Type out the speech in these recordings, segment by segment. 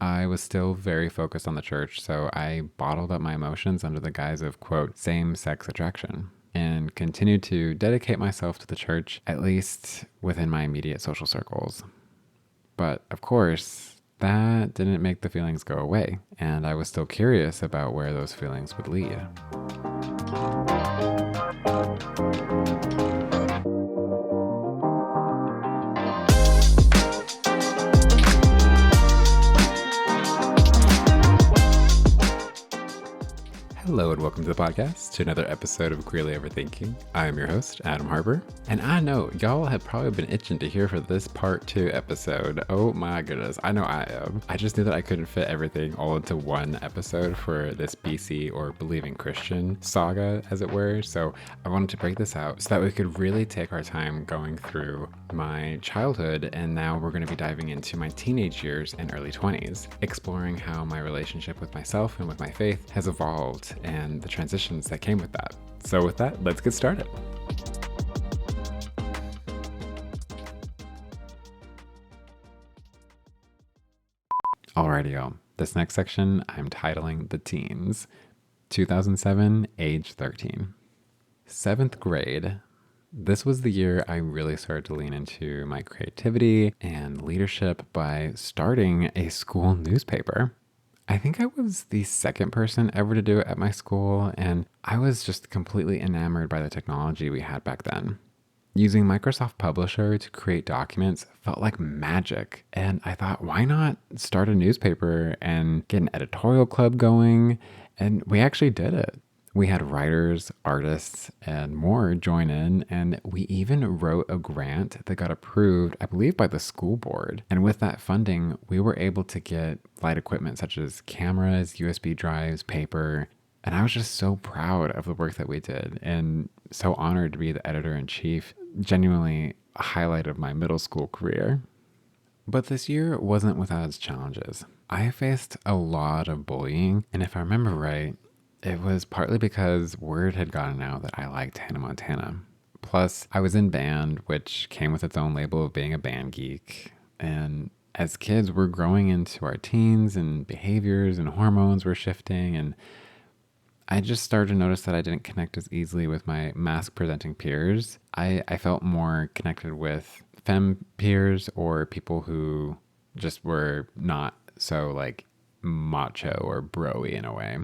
I was still very focused on the church, so I bottled up my emotions under the guise of, quote, same-sex attraction, and continued to dedicate myself to the church, at least within my immediate social circles. But of course, that didn't make the feelings go away, and I was still curious about where those feelings would lead. Hello and welcome to the podcast, to another episode of Queerly Overthinking. I am your host, Adam Harper, and I know y'all have probably been itching to hear for this part 2 episode. Oh my goodness, I know I am. I just knew that I couldn't fit everything all into one episode for this BC or Believing Christian saga, as it were, so I wanted to break this out so that we could really take our time going through my childhood, and now we're going to be diving into my teenage years and early 20s, exploring how my relationship with myself and with my faith has evolved and the transitions that came with that. So with that, let's get started. Alrighty, y'all. This next section I'm titling The Teens. 2007, age 13. 7th grade. This was the year I really started to lean into my creativity and leadership by starting a school newspaper. I think I was the second person ever to do it at my school, and I was just completely enamored by the technology we had back then. Using Microsoft Publisher to create documents felt like magic, and I thought, why not start a newspaper and get an editorial club going? And we actually did it. We had writers, artists, and more join in, and we even wrote a grant that got approved, I believe, by the school board. And with that funding, we were able to get light equipment such as cameras, USB drives, paper, and I was just so proud of the work that we did and so honored to be the editor-in-chief, genuinely a highlight of my middle school career. But this year wasn't without its challenges. I faced a lot of bullying, and if I remember right, it was partly because word had gotten out that I liked Hannah Montana. Plus, I was in band, which came with its own label of being a band geek. And as kids, we're growing into our teens and behaviors and hormones were shifting. And I just started to notice that I didn't connect as easily with my mask-presenting peers. I felt more connected with femme peers or people who just were not so like macho or bro-y in a way.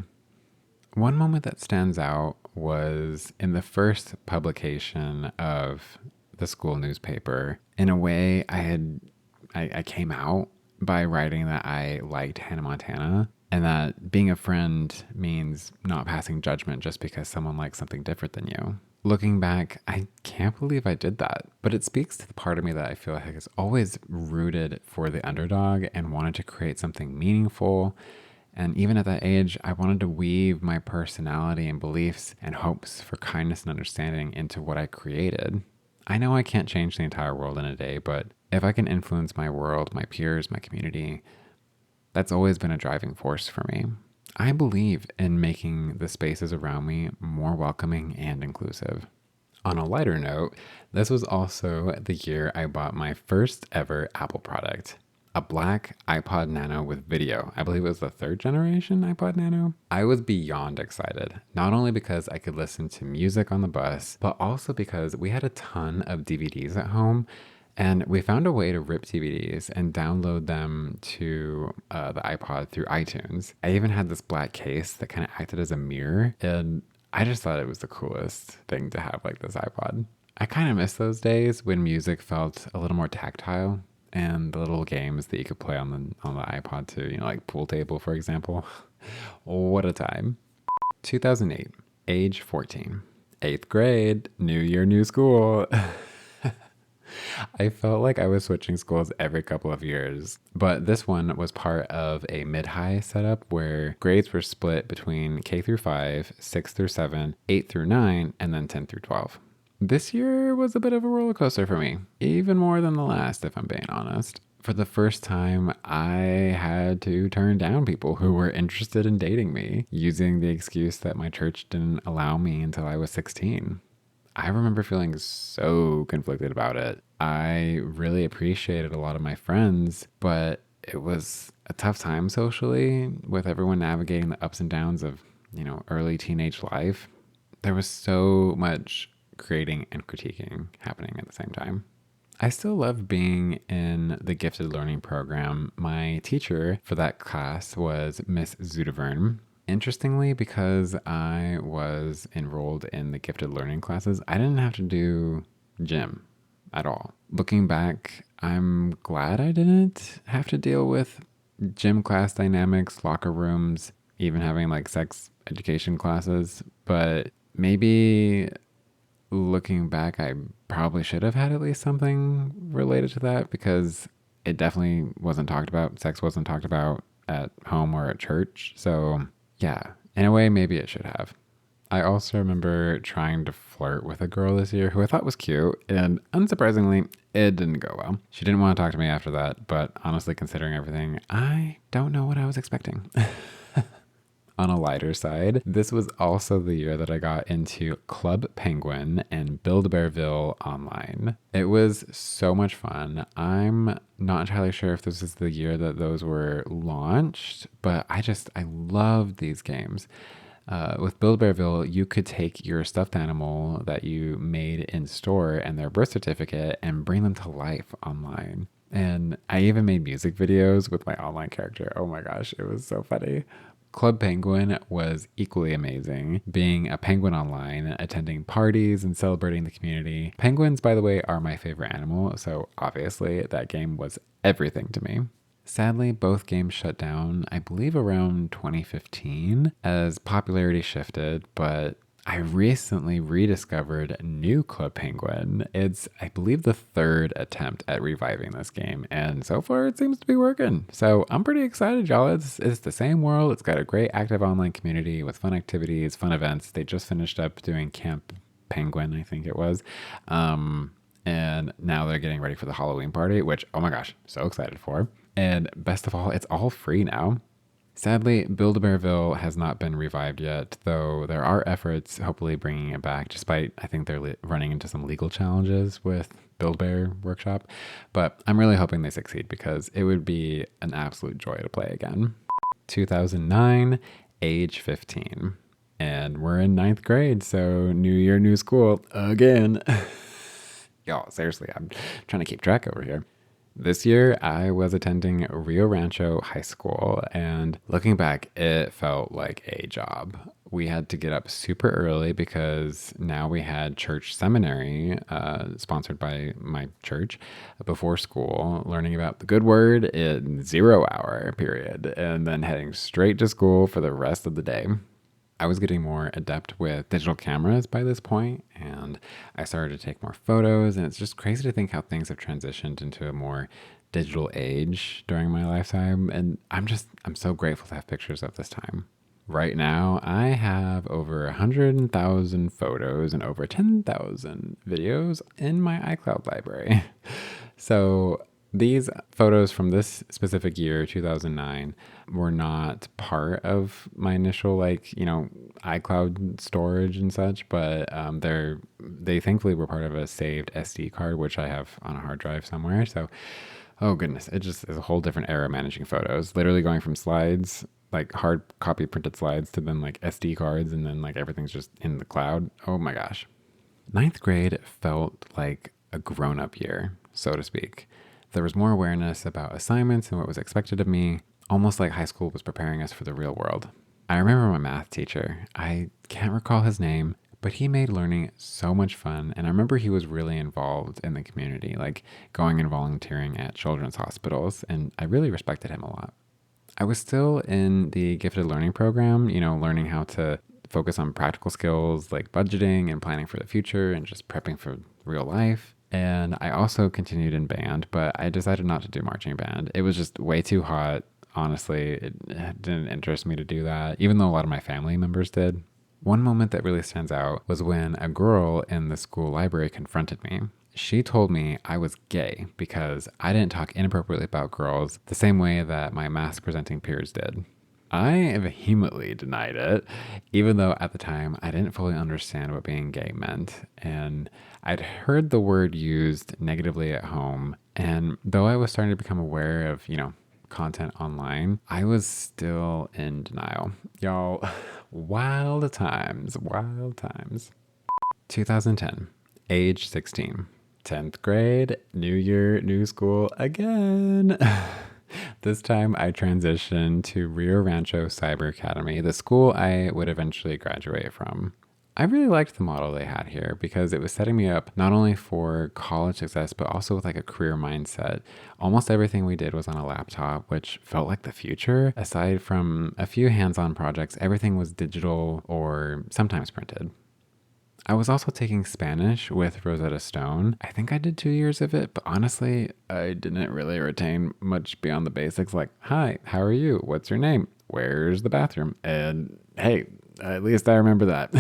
One moment that stands out was in the first publication of the school newspaper. In a way, I came out by writing that I liked Hannah Montana and that being a friend means not passing judgment just because someone likes something different than you. Looking back, I can't believe I did that, but it speaks to the part of me that I feel like has always rooted for the underdog and wanted to create something meaningful. And even at that age, I wanted to weave my personality and beliefs and hopes for kindness and understanding into what I created. I know I can't change the entire world in a day, but if I can influence my world, my peers, my community, that's always been a driving force for me. I believe in making the spaces around me more welcoming and inclusive. On a lighter note, this was also the year I bought my first ever Apple product. A black iPod Nano with video. I believe it was the 3rd generation iPod Nano. I was beyond excited, not only because I could listen to music on the bus, but also because we had a ton of DVDs at home, and we found a way to rip DVDs and download them to the iPod through iTunes. I even had this black case that kind of acted as a mirror, and I just thought it was the coolest thing to have, like this iPod. I kind of miss those days when music felt a little more tactile. And the little games that you could play on the iPod too, like pool table, for example. What a time. 2008, age 14. 8th grade, new year, new school. I felt like I was switching schools every couple of years, but this one was part of a mid-high setup where grades were split between K through 5, 6 through 7, 8 through 9, and then 10 through 12. This year was a bit of a roller coaster for me, even more than the last, if I'm being honest. For the first time, I had to turn down people who were interested in dating me, using the excuse that my church didn't allow me until I was 16. I remember feeling so conflicted about it. I really appreciated a lot of my friends, but it was a tough time socially with everyone navigating the ups and downs of, early teenage life. There was so much creating and critiquing happening at the same time. I still love being in the gifted learning program. My teacher for that class was Miss Zudevern. Interestingly, because I was enrolled in the gifted learning classes, I didn't have to do gym at all. Looking back, I'm glad I didn't have to deal with gym class dynamics, locker rooms, even having like sex education classes. But maybe looking back, I probably should have had at least something related to that, because it definitely wasn't talked about. Sex wasn't talked about at home or at church. So, yeah, in a way, maybe it should have. I also remember trying to flirt with a girl this year who I thought was cute, and unsurprisingly, it didn't go well. She didn't want to talk to me after that, but honestly, considering everything, I don't know what I was expecting. On a lighter side, this was also the year that I got into Club Penguin and Build-A-Bearville online. It was so much fun. I'm not entirely sure if this is the year that those were launched, but I loved these games. With Build-A-Bearville, you could take your stuffed animal that you made in store and their birth certificate and bring them to life online. And I even made music videos with my online character. Oh my gosh, it was so funny. Club Penguin was equally amazing, being a penguin online, attending parties and celebrating the community. Penguins, by the way, are my favorite animal, so obviously that game was everything to me. Sadly, both games shut down, I believe around 2015, as popularity shifted, but I recently rediscovered New Club Penguin. It's, I believe, the third attempt at reviving this game, and so far it seems to be working. So I'm pretty excited, y'all. It's the same world. It's got a great active online community with fun activities, fun events. They just finished up doing Camp Penguin, I think it was. And now they're getting ready for the Halloween party, which, oh my gosh, so excited for. And best of all, it's all free now. Sadly, Build-A-Bearville has not been revived yet, though there are efforts hopefully bringing it back, despite I think they're running into some legal challenges with Build-Bear Workshop. But I'm really hoping they succeed, because it would be an absolute joy to play again. 2009, age 15. And we're in 9th grade, so new year, new school again. Y'all, seriously, I'm trying to keep track over here. This year, I was attending Rio Rancho High School, and looking back, it felt like a job. We had to get up super early because now we had church seminary, sponsored by my church, before school, learning about the good word in 0 hour period, and then heading straight to school for the rest of the day. I was getting more adept with digital cameras by this point, and I started to take more photos, and it's just crazy to think how things have transitioned into a more digital age during my lifetime, and I'm so grateful to have pictures of this time. Right now, I have over 100,000 photos and over 10,000 videos in my iCloud library. So these photos from this specific year, 2009, were not part of my initial, iCloud storage and such, but they thankfully were part of a saved SD card, which I have on a hard drive somewhere. So, oh goodness, it just is a whole different era managing photos. Literally going from slides, like hard copy printed slides, to then like SD cards, and then like everything's just in the cloud. Oh my gosh. 9th grade felt like a grown-up year, so to speak. There was more awareness about assignments and what was expected of me, almost like high school was preparing us for the real world. I remember my math teacher. I can't recall his name, but he made learning so much fun, and I remember he was really involved in the community, like going and volunteering at children's hospitals, and I really respected him a lot. I was still in the gifted learning program, learning how to focus on practical skills like budgeting and planning for the future and just prepping for real life. And I also continued in band, but I decided not to do marching band. It was just way too hot. Honestly, it didn't interest me to do that, even though a lot of my family members did. One moment that really stands out was when a girl in the school library confronted me. She told me I was gay because I didn't talk inappropriately about girls the same way that my mask presenting peers did. I vehemently denied it, even though at the time I didn't fully understand what being gay meant, and I'd heard the word used negatively at home, and though I was starting to become aware of, content online, I was still in denial. Y'all, wild times, wild times. 2010, age 16. 10th grade, new year, new school again. This time I transitioned to Rio Rancho Cyber Academy, the school I would eventually graduate from. I really liked the model they had here because it was setting me up not only for college success, but also with like a career mindset. Almost everything we did was on a laptop, which felt like the future. Aside from a few hands-on projects, everything was digital or sometimes printed. I was also taking Spanish with Rosetta Stone. I think I did 2 years of it, but honestly, I didn't really retain much beyond the basics like, hi, how are you? What's your name? Where's the bathroom? And hey, at least I remember that.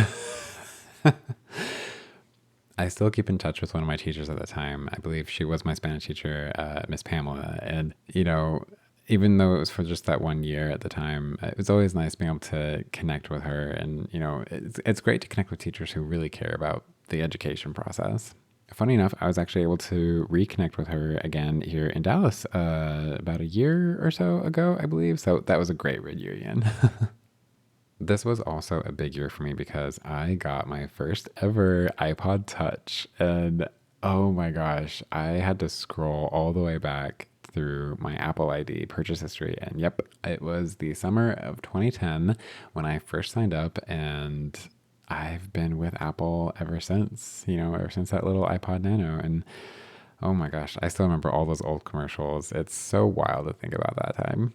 I still keep in touch with one of my teachers at the time. I believe she was my Spanish teacher, Miss Pamela. And, even though it was for just that 1 year at the time, it was always nice being able to connect with her. And, it's great to connect with teachers who really care about the education process. Funny enough, I was actually able to reconnect with her again here in Dallas about a year or so ago, I believe. So that was a great reunion. This was also a big year for me because I got my first ever iPod Touch. And oh my gosh, I had to scroll all the way back through my Apple ID purchase history. And yep, it was the summer of 2010 when I first signed up. And I've been with Apple ever since, ever since that little iPod Nano. And oh my gosh, I still remember all those old commercials. It's so wild to think about that time.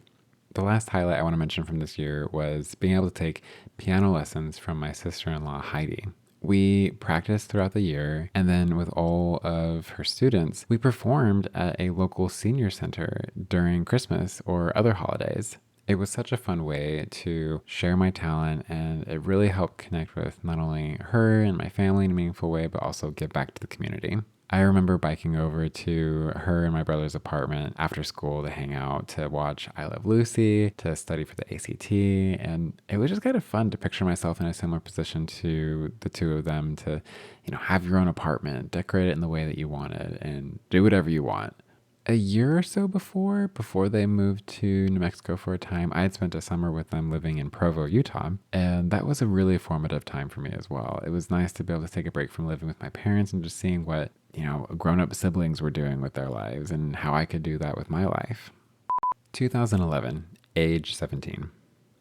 The last highlight I want to mention from this year was being able to take piano lessons from my sister-in-law, Heidi. We practiced throughout the year, and then with all of her students, we performed at a local senior center during Christmas or other holidays. It was such a fun way to share my talent, and it really helped connect with not only her and my family in a meaningful way, but also give back to the community. I remember biking over to her and my brother's apartment after school to hang out, to watch I Love Lucy, to study for the ACT. And it was just kind of fun to picture myself in a similar position to the two of them to, have your own apartment, decorate it in the way that you wanted, and do whatever you want. A year or so before they moved to New Mexico for a time, I had spent a summer with them living in Provo, Utah. And that was a really formative time for me as well. It was nice to be able to take a break from living with my parents and just seeing what, grown-up siblings were doing with their lives and how I could do that with my life. 2011, age 17.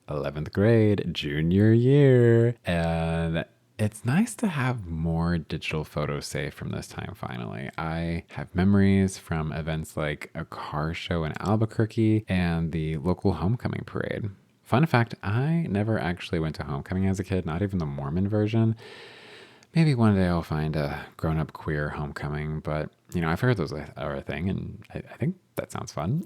11th grade, junior year. And it's nice to have more digital photos saved from this time finally. I have memories from events like a car show in Albuquerque and the local homecoming parade. Fun fact, I never actually went to homecoming as a kid, not even the Mormon version. Maybe one day I'll find a grown-up queer homecoming, but, I've heard those are a thing, and I think that sounds fun.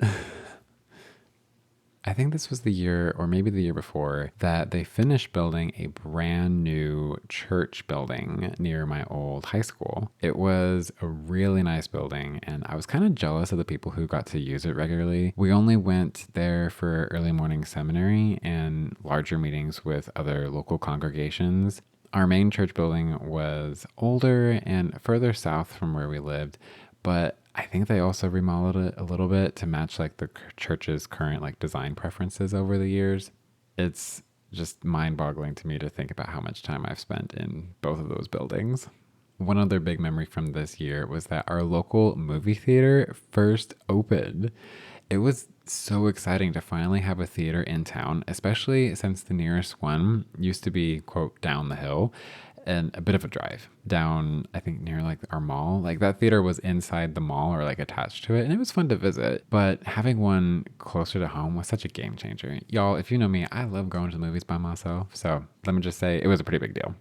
I think this was the year, or maybe the year before, that they finished building a brand new church building near my old high school. It was a really nice building, and I was kind of jealous of the people who got to use it regularly. We only went there for early morning seminary and larger meetings with other local congregations. Our main church building was older and further south from where we lived, but I think they also remodeled it a little bit to match like the church's current like design preferences over the years. It's just mind-boggling to me to think about how much time I've spent in both of those buildings. One other big memory from this year was that our local movie theater first opened. It was so exciting to finally have a theater in town, especially since the nearest one used to be, quote, down the hill and a bit of a drive down, I think near like our mall. Like that theater was inside the mall or like attached to it, and it was fun to visit. But having one closer to home was such a game changer. Y'all, if you know me, I love going to the movies by myself. So let me just say it was a pretty big deal.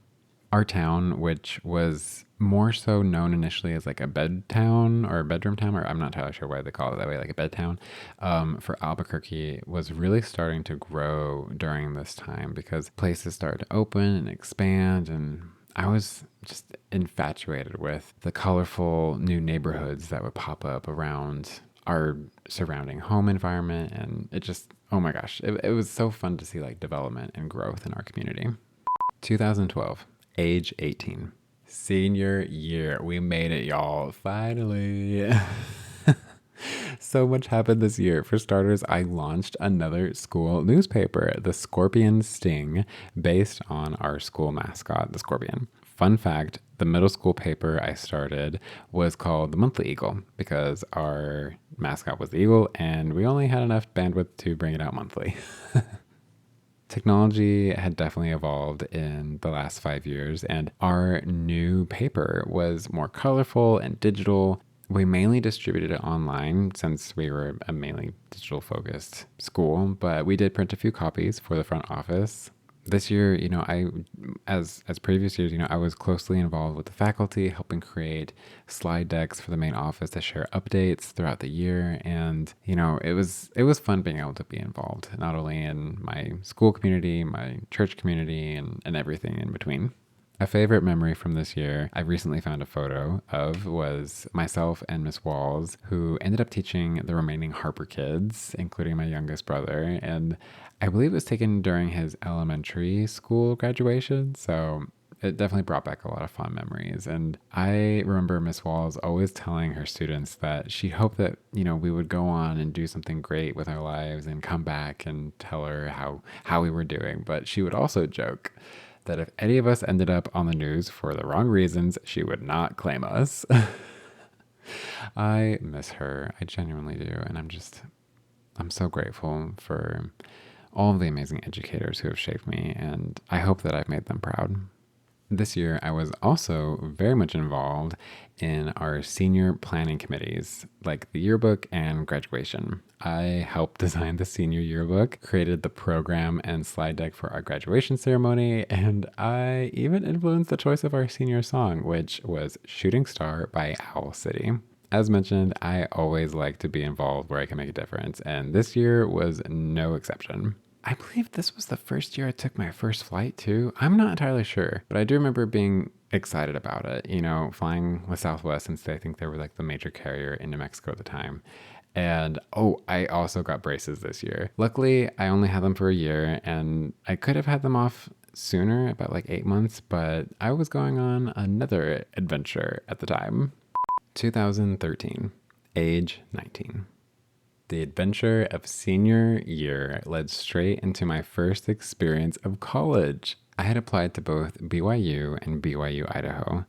Our town, which was more so known initially as like a bed town or a bedroom town, or I'm not entirely sure why they call it that way, like a bed town, for Albuquerque was really starting to grow during this time because places started to open and expand, and I was just infatuated with the colorful new neighborhoods that would pop up around our surrounding home environment. And it just, oh my gosh, it was so fun to see like development and growth in our community. 2012, age 18. Senior year. We made it, y'all. Finally. So much happened this year. For starters, I launched another school newspaper, The Scorpion Sting, based on our school mascot, the scorpion. Fun fact, the middle school paper I started was called The Monthly Eagle because our mascot was the eagle and we only had enough bandwidth to bring it out monthly. Technology had definitely evolved in the last 5 years, and our new paper was more colorful and digital. We mainly distributed it online since we were a mainly digital focused school, but we did print a few copies for the front office. This year, as previous years, I was closely involved with the faculty, helping create slide decks for the main office to share updates throughout the year. And, it was fun being able to be involved, not only in my school community, my church community, and everything in between. A favorite memory from this year I recently found a photo of was myself and Miss Walls, who ended up teaching the remaining Harper kids, including my youngest brother. And I believe it was taken during his elementary school graduation. So it definitely brought back a lot of fond memories. And I remember Miss Walls always telling her students that she hoped that, we would go on and do something great with our lives and come back and tell her how we were doing. But she would also joke that if any of us ended up on the news for the wrong reasons, she would not claim us. I miss her. I genuinely do. And I'm so grateful for all of the amazing educators who have shaped me, and I hope that I've made them proud. This year, I was also very much involved in our senior planning committees, like the yearbook and graduation. I helped design the senior yearbook, created the program and slide deck for our graduation ceremony, and I even influenced the choice of our senior song, which was Shooting Star by Owl City. As mentioned, I always like to be involved where I can make a difference, and this year was no exception. I believe this was the first year I took my first flight too. I'm not entirely sure, but I do remember being excited about it, flying with Southwest since I think they were like the major carrier in New Mexico at the time. And I also got braces this year. Luckily, I only had them for a year and I could have had them off sooner, about like 8 months, but I was going on another adventure at the time. 2013, age 19. The adventure of senior year led straight into my first experience of college. I had applied to both BYU and BYU Idaho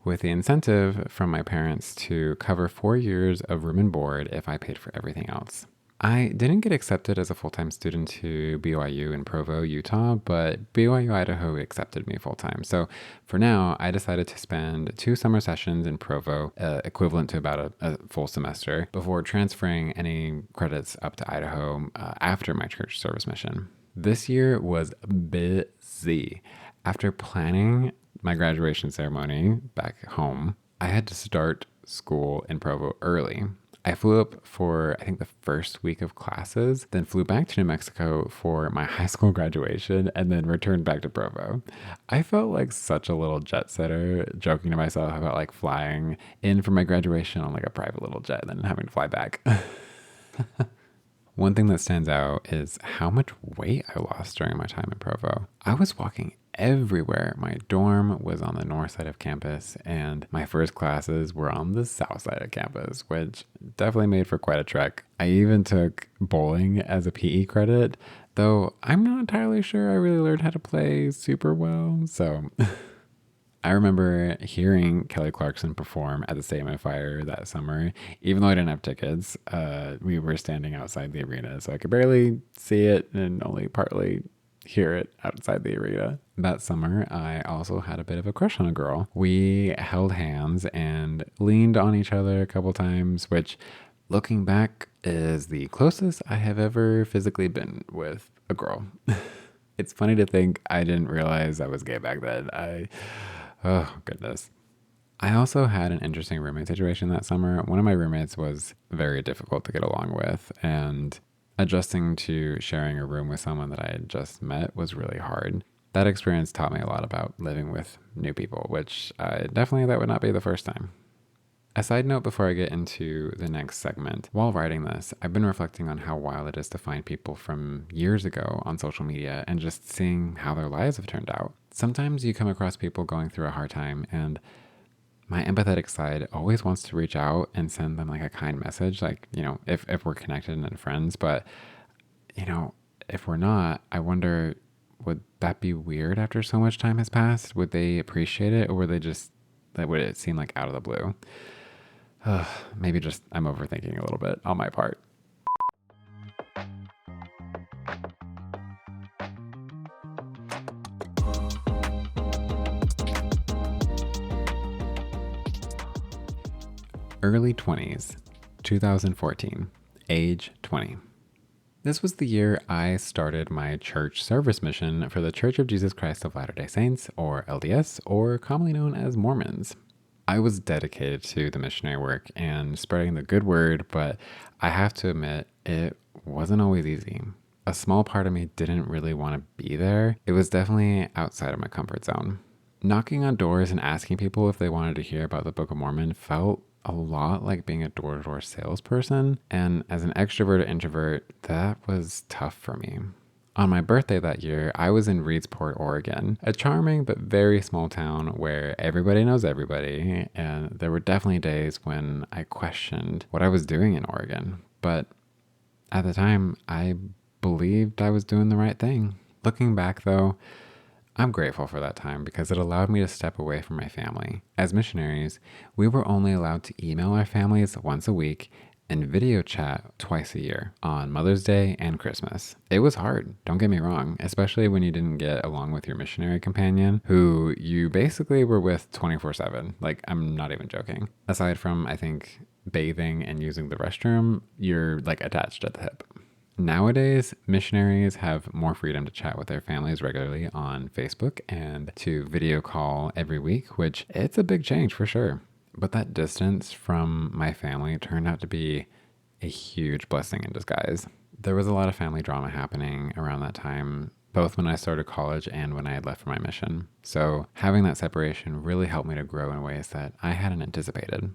with the incentive from my parents to cover 4 years of room and board if I paid for everything else. I didn't get accepted as a full-time student to BYU in Provo, Utah, but BYU Idaho accepted me full-time. So for now, I decided to spend 2 summer sessions in Provo, equivalent to about a full semester, before transferring any credits up to Idaho after my church service mission. This year was busy. After planning my graduation ceremony back home, I had to start school in Provo early. I flew up for, I think, the first week of classes, then flew back to New Mexico for my high school graduation, and then returned back to Provo. I felt like such a little jet setter, joking to myself about like flying in for my graduation on like a private little jet and then having to fly back. One thing that stands out is how much weight I lost during my time in Provo. I was walking everywhere. My dorm was on the north side of campus and my first classes were on the south side of campus, which definitely made for quite a trek. I even took bowling as a PE credit, though I'm not entirely sure I really learned how to play super well. So I remember hearing Kelly Clarkson perform at the Stadium Fire that summer. Even though I didn't have tickets, we were standing outside the arena, so I could barely see it and only partly hear it outside the arena. That summer, I also had a bit of a crush on a girl. We held hands and leaned on each other a couple times, which, looking back, is the closest I have ever physically been with a girl. It's funny to think I didn't realize I was gay back then. Oh, goodness. I also had an interesting roommate situation that summer. One of my roommates was very difficult to get along with, and adjusting to sharing a room with someone that I had just met was really hard. That experience taught me a lot about living with new people, which I definitely thought would not be the first time. A side note before I get into the next segment. While writing this, I've been reflecting on how wild it is to find people from years ago on social media and just seeing how their lives have turned out. Sometimes you come across people going through a hard time and My empathetic side always wants to reach out and send them like a kind message, like, if we're connected and friends. But, you know, if we're not, I wonder, would that be weird after so much time has passed? Would they appreciate it, or would it seem like out of the blue? Maybe just I'm overthinking a little bit on my part. Early 20s, 2014, age 20. This was the year I started my church service mission for the Church of Jesus Christ of Latter-day Saints, or LDS, or commonly known as Mormons. I was dedicated to the missionary work and spreading the good word, but I have to admit, it wasn't always easy. A small part of me didn't really want to be there. It was definitely outside of my comfort zone. Knocking on doors and asking people if they wanted to hear about the Book of Mormon felt a lot like being a door-to-door salesperson. And as an extroverted introvert, that was tough for me. On my birthday that year, I was in Reedsport, Oregon, a charming but very small town where everybody knows everybody. And there were definitely days when I questioned what I was doing in Oregon. But at the time, I believed I was doing the right thing. Looking back though, I'm grateful for that time because it allowed me to step away from my family. As missionaries, we were only allowed to email our families once a week and video chat twice a year on Mother's Day and Christmas. It was hard, don't get me wrong, especially when you didn't get along with your missionary companion who you basically were with 24/7. Like, I'm not even joking. Aside from, I think, bathing and using the restroom, you're like attached at the hip. Nowadays, missionaries have more freedom to chat with their families regularly on Facebook and to video call every week, which it's a big change for sure. But that distance from my family turned out to be a huge blessing in disguise. There was a lot of family drama happening around that time, both when I started college and when I had left for my mission. So having that separation really helped me to grow in ways that I hadn't anticipated.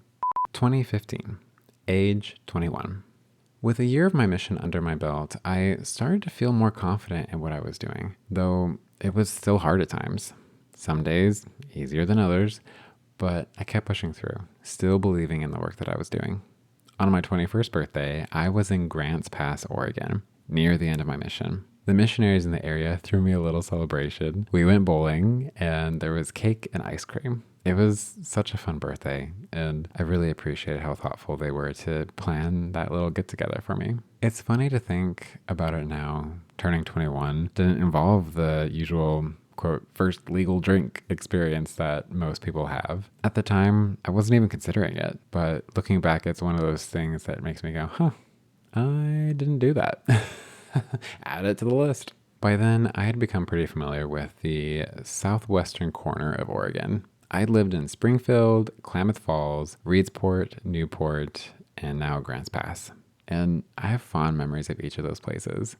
2015, age 21. With a year of my mission under my belt, I started to feel more confident in what I was doing, though it was still hard at times. Some days easier than others, but I kept pushing through, still believing in the work that I was doing. On my 21st birthday, I was in Grants Pass, Oregon, near the end of my mission. The missionaries in the area threw me a little celebration. We went bowling, and there was cake and ice cream. It was such a fun birthday, and I really appreciated how thoughtful they were to plan that little get together for me. It's funny to think about it now. Turning 21 didn't involve the usual, quote, first legal drink experience that most people have. At the time, I wasn't even considering it, but looking back, it's one of those things that makes me go, I didn't do that. Add it to the list. By then, I had become pretty familiar with the southwestern corner of Oregon. I lived in Springfield, Klamath Falls, Reedsport, Newport, and now Grants Pass. And I have fond memories of each of those places.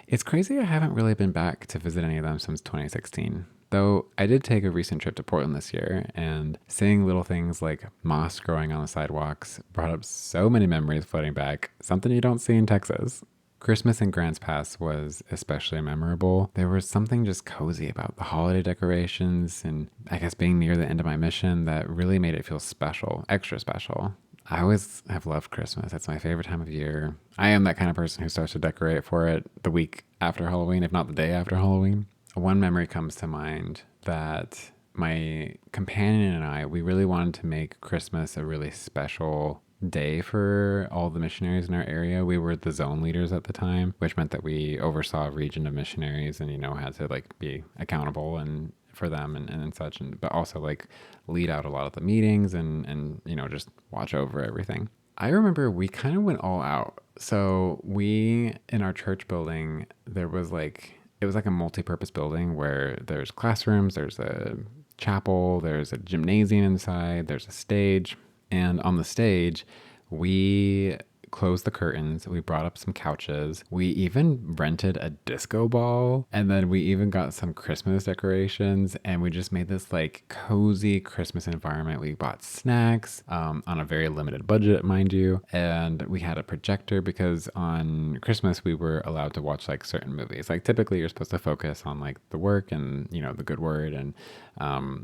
It's crazy I haven't really been back to visit any of them since 2016. Though I did take a recent trip to Portland this year, and seeing little things like moss growing on the sidewalks brought up so many memories floating back, something you don't see in Texas. Christmas in Grants Pass was especially memorable. There was something just cozy about the holiday decorations and I guess being near the end of my mission that really made it feel special, extra special. I always have loved Christmas. It's my favorite time of year. I am that kind of person who starts to decorate for it the week after Halloween, if not the day after Halloween. One memory comes to mind that my companion and I, we really wanted to make Christmas a really special day for all the missionaries in our area. We were the zone leaders at the time, which meant that we oversaw a region of missionaries and, had to like be accountable and for them and such, but also like lead out a lot of the meetings and just watch over everything. I remember we kind of went all out. So we, in our church building, it was like a multi-purpose building where there's classrooms, there's a chapel, there's a gymnasium inside, there's a stage. And on the stage, we closed the curtains. We brought up some couches. We even rented a disco ball. And then we even got some Christmas decorations. And we just made this like cozy Christmas environment. We bought snacks on a very limited budget, mind you. And we had a projector because on Christmas we were allowed to watch like certain movies. Like typically you're supposed to focus on like the work and, you know, the good word and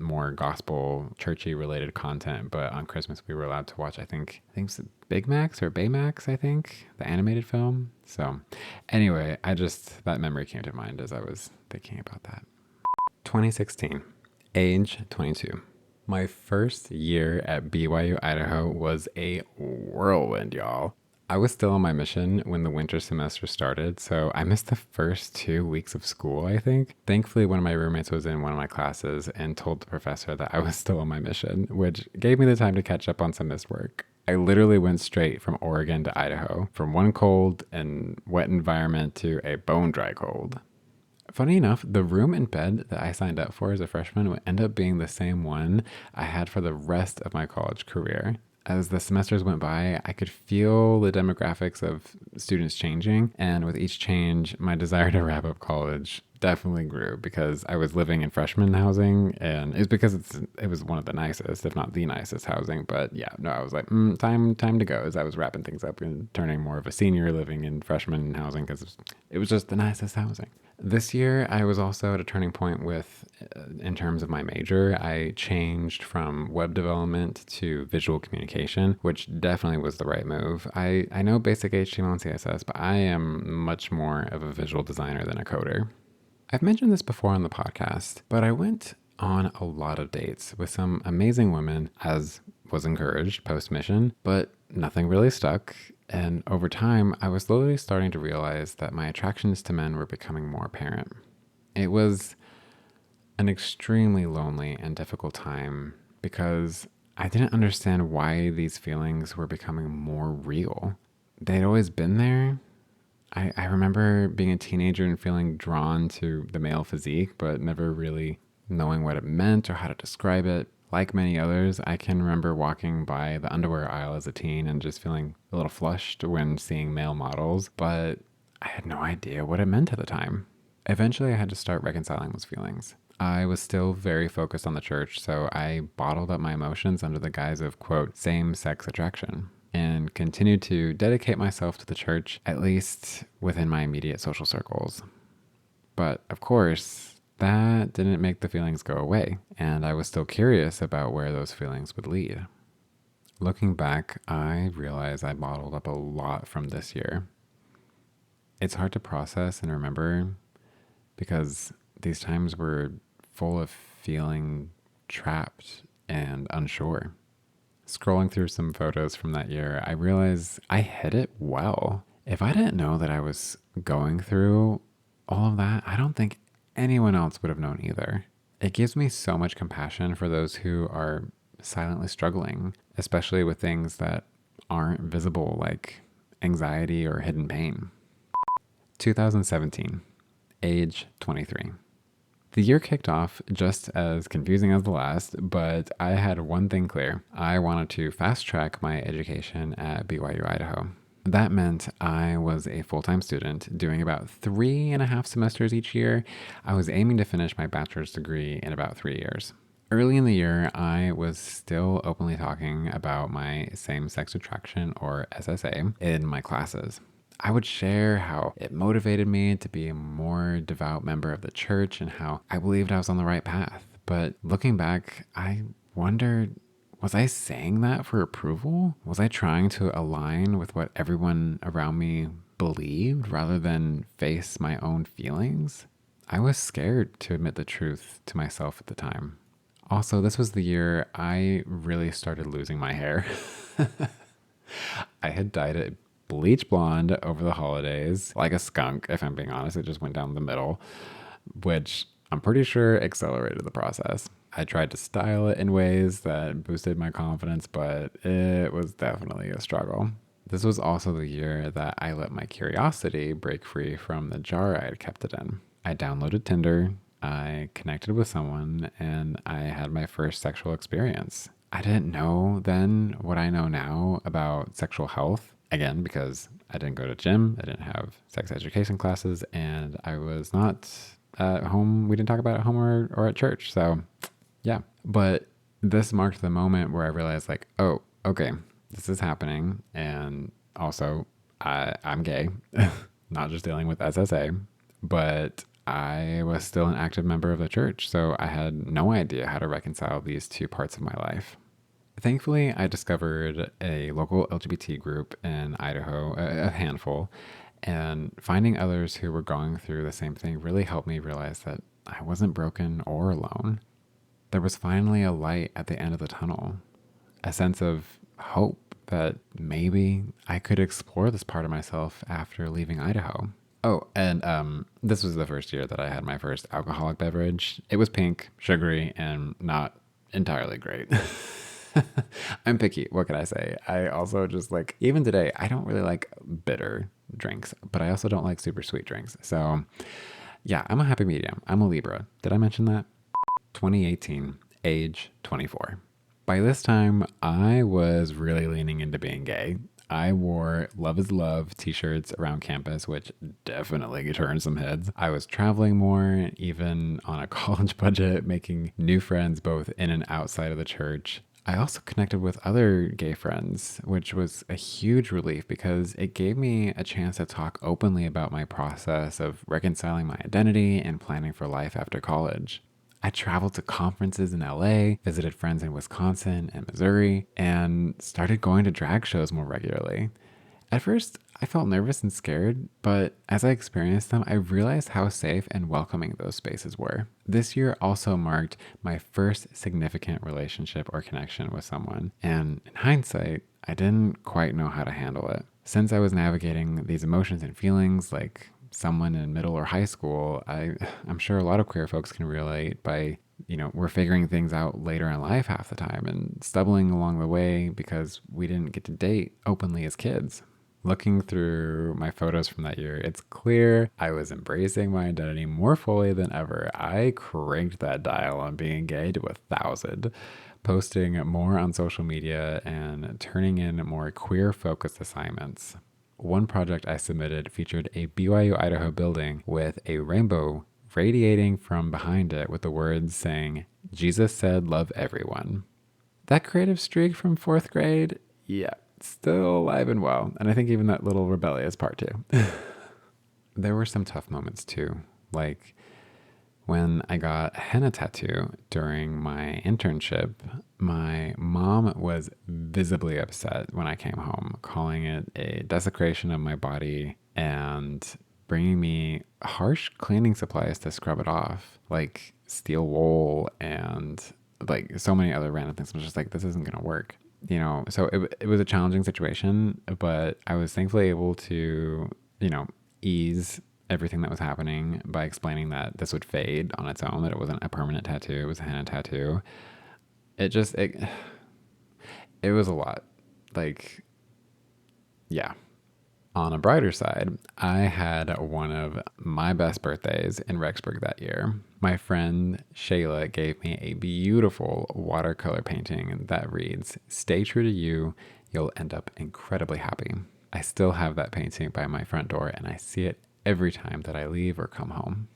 more gospel churchy related content. But on Christmas we were allowed to watch, I think it's Big Max or Baymax, I think, the animated film. So anyway, that memory came to mind as I was thinking about that. 2016, age 22. My first year at BYU, Idaho was a whirlwind, y'all. I was still on my mission when the winter semester started, so I missed the first 2 weeks of school, I think. Thankfully, one of my roommates was in one of my classes and told the professor that I was still on my mission, which gave me the time to catch up on some missed work. I literally went straight from Oregon to Idaho, from one cold and wet environment to a bone dry cold. Funny enough, the room and bed that I signed up for as a freshman would end up being the same one I had for the rest of my college career. As the semesters went by, I could feel the demographics of students changing, and with each change, my desire to wrap up college definitely grew because I was living in freshman housing, and it's because it was one of the nicest, if not the nicest housing. But yeah, no, I was like, time to go. As I was wrapping things up and turning more of a senior living in freshman housing because it was just the nicest housing. This year, I was also at a turning point in terms of my major. I changed from web development to visual communication, which definitely was the right move. I know basic HTML and CSS, but I am much more of a visual designer than a coder. I've mentioned this before on the podcast, but I went on a lot of dates with some amazing women, as was encouraged post-mission, but nothing really stuck. And over time, I was slowly starting to realize that my attractions to men were becoming more apparent. It was an extremely lonely and difficult time because I didn't understand why these feelings were becoming more real. They'd always been there. I remember being a teenager and feeling drawn to the male physique, but never really knowing what it meant or how to describe it. Like many others, I can remember walking by the underwear aisle as a teen and just feeling a little flushed when seeing male models, but I had no idea what it meant at the time. Eventually, I had to start reconciling those feelings. I was still very focused on the church, so I bottled up my emotions under the guise of, quote, same-sex attraction, and continued to dedicate myself to the church, at least within my immediate social circles. But, of course, that didn't make the feelings go away, and I was still curious about where those feelings would lead. Looking back, I realize I bottled up a lot from this year. It's hard to process and remember because these times were full of feeling trapped and unsure. Scrolling through some photos from that year, I realized I hid it well. If I didn't know that I was going through all of that, I don't think anyone else would have known either. It gives me so much compassion for those who are silently struggling, especially with things that aren't visible like anxiety or hidden pain. 2017, age 23. The year kicked off just as confusing as the last, but I had one thing clear. I wanted to fast track my education at BYU, Idaho. That meant I was a full-time student doing about 3.5 semesters each year. I was aiming to finish my bachelor's degree in about 3 years. Early in the year, I was still openly talking about my same-sex attraction, or SSA, in my classes. I would share how it motivated me to be a more devout member of the church and how I believed I was on the right path. But looking back, I wondered, was I saying that for approval? Was I trying to align with what everyone around me believed rather than face my own feelings? I was scared to admit the truth to myself at the time. Also, this was the year I really started losing my hair. I had dyed it bleach blonde over the holidays, like a skunk, if I'm being honest. It just went down the middle, which I'm pretty sure accelerated the process. I tried to style it in ways that boosted my confidence, but it was definitely a struggle. This was also the year that I let my curiosity break free from the jar I had kept it in. I downloaded Tinder, I connected with someone, and I had my first sexual experience. I didn't know then what I know now about sexual health. Again, because I didn't go to gym, I didn't have sex education classes, and I was not at home. We didn't talk about it at home or at church. So yeah. But this marked the moment where I realized like, oh, okay, this is happening. And also I'm gay, not just dealing with SSA, but I was still an active member of the church. So I had no idea how to reconcile these two parts of my life. Thankfully, I discovered a local LGBT group in Idaho, a handful, and finding others who were going through the same thing really helped me realize that I wasn't broken or alone. There was finally a light at the end of the tunnel, a sense of hope that maybe I could explore this part of myself after leaving Idaho. Oh, and this was the first year that I had my first alcoholic beverage. It was pink, sugary, and not entirely great. I'm picky. What can I say? I also just like, even today, I don't really like bitter drinks, but I also don't like super sweet drinks. So yeah, I'm a happy medium. I'm a Libra. Did I mention that? 2018, age 24. By this time, I was really leaning into being gay. I wore Love is Love t-shirts around campus, which definitely turned some heads. I was traveling more, even on a college budget, making new friends both in and outside of the church. I also connected with other gay friends, which was a huge relief because it gave me a chance to talk openly about my process of reconciling my identity and planning for life after college. I traveled to conferences in LA, visited friends in Wisconsin and Missouri, and started going to drag shows more regularly. At first, I felt nervous and scared, but as I experienced them, I realized how safe and welcoming those spaces were. This year also marked my first significant relationship or connection with someone, and in hindsight, I didn't quite know how to handle it. Since I was navigating these emotions and feelings like someone in middle or high school, I'm sure a lot of queer folks can relate by, we're figuring things out later in life half the time and stumbling along the way because we didn't get to date openly as kids. Looking through my photos from that year, it's clear I was embracing my identity more fully than ever. I cranked that dial on being gay to 1,000, posting more on social media and turning in more queer-focused assignments. One project I submitted featured a BYU Idaho building with a rainbow radiating from behind it with the words saying, "Jesus said love everyone." That creative streak from fourth grade, yeah, still alive and well. And I think even that little rebellious part too. There were some tough moments too, like when I got a henna tattoo during my internship. My mom was visibly upset when I came home, calling it a desecration of my body and bringing me harsh cleaning supplies to scrub it off, like steel wool and like so many other random things. I was just like, this isn't going to work. So it was a challenging situation, but I was thankfully able to, ease everything that was happening by explaining that this would fade on its own, that it wasn't a permanent tattoo, it was a henna tattoo. It was a lot. Like, yeah. On a brighter side, I had one of my best birthdays in Rexburg that year. My friend Shayla gave me a beautiful watercolor painting that reads, "Stay true to you, you'll end up incredibly happy." I still have that painting by my front door and I see it every time that I leave or come home.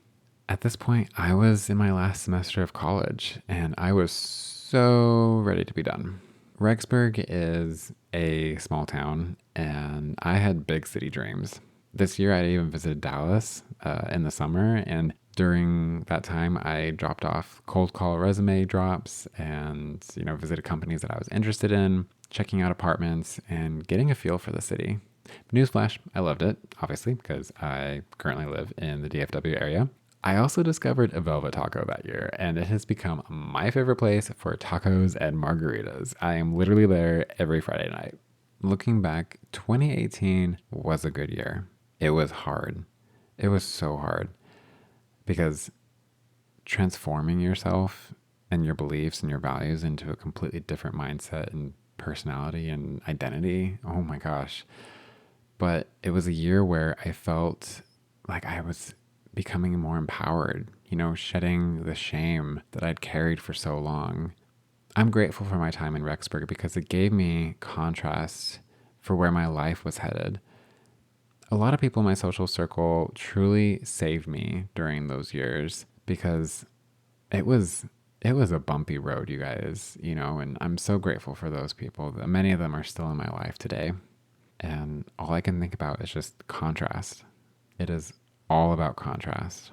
At this point, I was in my last semester of college and I was so ready to be done. Rexburg is a small town, and I had big city dreams. This year, I even visited Dallas in the summer, and during that time, I dropped off cold call resume drops and, visited companies that I was interested in, checking out apartments, and getting a feel for the city. Newsflash, I loved it, obviously, because I currently live in the DFW area. I also discovered a Velvet Taco that year, and it has become my favorite place for tacos and margaritas. I am literally there every Friday night. Looking back, 2018 was a good year. It was hard. It was so hard because transforming yourself and your beliefs and your values into a completely different mindset and personality and identity, oh my gosh. But it was a year where I felt like I was becoming more empowered, shedding the shame that I'd carried for so long. I'm grateful for my time in Rexburg because it gave me contrast for where my life was headed. A lot of people in my social circle truly saved me during those years because it was a bumpy road, you guys, and I'm so grateful for those people. Many of them are still in my life today. And all I can think about is just contrast. It is all about contrast.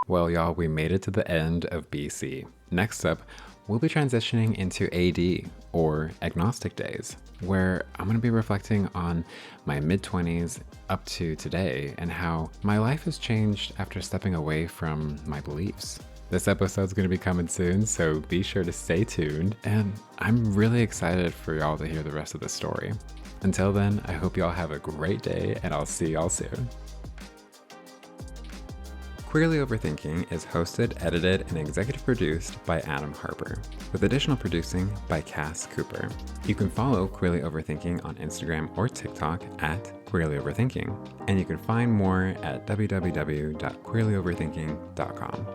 Well, y'all, we made it to the end of BC. Next up, we'll be transitioning into AD, or Agnostic Days, where I'm going to be reflecting on my mid-20s up to today and how my life has changed after stepping away from my beliefs. This episode's going to be coming soon, so be sure to stay tuned, and I'm really excited for y'all to hear the rest of the story. Until then, I hope y'all have a great day, and I'll see y'all soon. Queerly Overthinking is hosted, edited, and executive produced by Adam Harper, with additional producing by Cass Cooper. You can follow Queerly Overthinking on Instagram or TikTok at Queerly Overthinking, and you can find more at www.queerlyoverthinking.com.